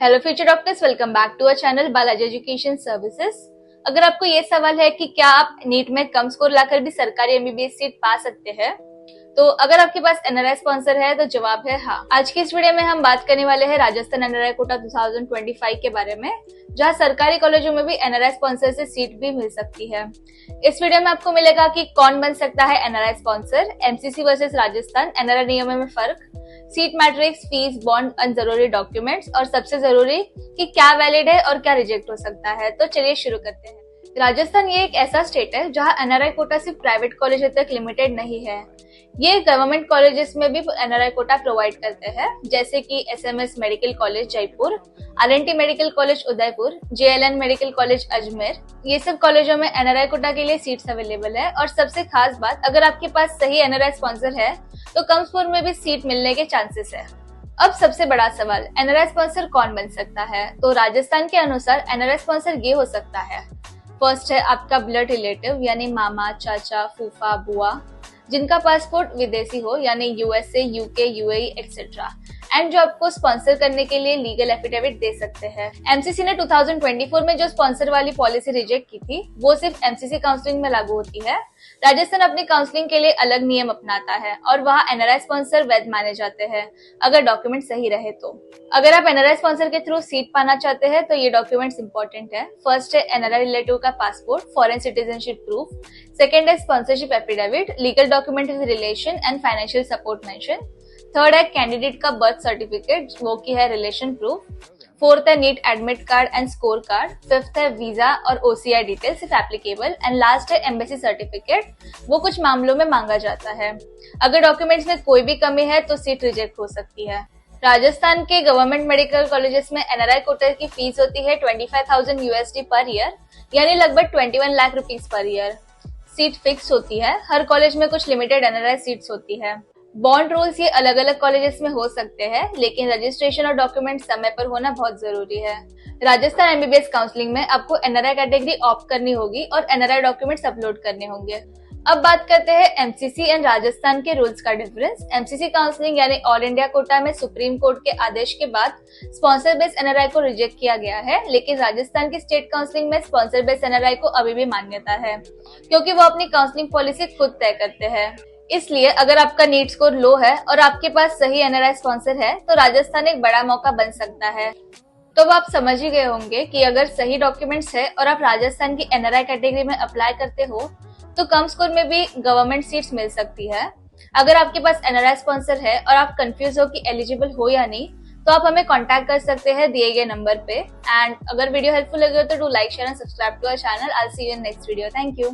Hello future doctors, welcome back to our channel Balaji education services. अगर आपको ये सवाल है कि क्या आप नीट में कम स्कोर लाकर भी सरकारी एमबीबीएस सीट पा सकते हैं, तो अगर आपके पास एनआरआई स्पॉन्सर है तो जवाब है हाँ। आज की इस वीडियो में हम बात करने वाले हैं राजस्थान एनआरआई कोटा 2025 के बारे में, जहां सरकारी कॉलेजों में भी एनआरआई स्पॉन्सर से सीट भी मिल सकती है। इस वीडियो में आपको मिलेगा कि कौन बन सकता है NRI sponsor, MCC versus Rajasthan, NRI नियमों में फर्क, सीट मैट्रिक्स, फीस, बॉन्ड, अनजरूरी डॉक्यूमेंट्स और सबसे जरूरी कि क्या वैलिड है और क्या रिजेक्ट हो सकता है। तो चलिए शुरू करते हैं। राजस्थान ये एक ऐसा स्टेट है जहां एनआरआई कोटा सिर्फ प्राइवेट कॉलेज तक लिमिटेड नहीं है। ये गवर्नमेंट कॉलेजेस में भी एनआरआई कोटा प्रोवाइड करते हैं, जैसे कि SMS medical college Jaipur, RNT medical college Udaipur, JLN medical college Ajmer. ये सब कॉलेजों में एनआरआई कोटा के लिए सीट्स अवेलेबल है। और सबसे खास बात, अगर आपके पास सही एनआरआई स्पॉन्सर है तो कम स्कोर में भी सीट मिलने के चांसेस है। अब सबसे बड़ा सवाल, एनआरआई स्पॉन्सर कौन बन सकता है? तो राजस्थान के अनुसार एनआरआई स्पॉन्सर ये हो सकता है। फर्स्ट है आपका ब्लड रिलेटिव, यानी मामा, चाचा, फूफा, बुआ, जिनका पासपोर्ट विदेशी हो, यानी USA, UK, UAE etcetera, and जो आपको स्पॉन्सर करने के लिए लीगल एफिडेविट दे सकते हैं। एमसीसी ने 2024 में जो स्पॉन्सर वाली पॉलिसी रिजेक्ट की थी, वो सिर्फ एमसीसी काउंसलिंग में लागू होती है। राजस्थान अपनी काउंसलिंग के लिए अलग नियम अपनाता है और वहाँ एनआरआई स्पॉन्सर वैध माने जाते हैं, अगर डॉक्यूमेंट सही रहे तो। अगर आप एनआरआई स्पॉन्सर के थ्रू सीट पाना चाहते हैं तो ये डॉक्यूमेंट्स इंपॉर्टेंट है। फर्स्ट है एनआरआई रिलेटिव का passport, foreign citizenship proof. Second है sponsorship affidavit, legal document with relation and financial support mention. Third है कैंडिडेट का बर्थ सर्टिफिकेट, वो की है रिलेशन प्रूफ। फोर्थ है NEET admit card and score card. Fifth है visa और OCI details if applicable. And last है embassy certificate, वो कुछ मामलों में मांगा जाता है। अगर डॉक्यूमेंट्स में कोई भी कमी है तो सीट रिजेक्ट हो सकती है। राजस्थान के गवर्नमेंट मेडिकल कॉलेजेस में एनआरआई कोटा की फीस होती है 25,000 USD पर ईयर, यानी लगभग 21 lakh rupees per year. Seat fix होती है। हर कॉलेज में कुछ लिमिटेड एनआरआई सीट्स होती है। बॉन्ड रूल्स ये अलग अलग कॉलेजेस में हो सकते हैं, लेकिन रजिस्ट्रेशन और डॉक्यूमेंट समय पर होना बहुत जरूरी है। राजस्थान एमबीबीएस काउंसलिंग में आपको एनआरआई कैटेगरी ऑप्ट करनी होगी और एनआरआई डॉक्यूमेंट्स अपलोड करने होंगे। अब बात करते हैं एमसीसी एंड राजस्थान के रूल्स का डिफरेंस। एमसीसी काउंसलिंग यानी ऑल इंडिया कोटा में सुप्रीम कोर्ट के आदेश के बाद स्पॉन्सर बेस्ड एनआरआई को रिजेक्ट किया गया है, लेकिन राजस्थान की स्टेट काउंसलिंग में स्पॉन्सर बेस्ड एनआरआई को अभी भी मान्यता है, क्योंकि वो अपनी काउंसलिंग पॉलिसी खुद तय करते हैं। इसलिए अगर आपका नीट स्कोर लो है और आपके पास सही एनआरआई स्पॉन्सर है तो राजस्थान एक बड़ा मौका बन सकता है। तो आप समझ ही गए होंगे कि अगर सही डॉक्यूमेंट्स है और आप राजस्थान की एनआरआई कैटेगरी में अप्लाई करते हो तो कम स्कोर में भी गवर्नमेंट सीट्स मिल सकती है। अगर आपके पास एनआरआई स्पॉन्सर है और आप कंफ्यूज हो कि एलिजिबल हो या नहीं, तो आप हमें कांटेक्ट कर सकते हैं दिए गए नंबर पे। एंड अगर वीडियो हेल्पफुल लगे हो तो do like, share and subscribe to our channel. I will see you in next video. Thank you.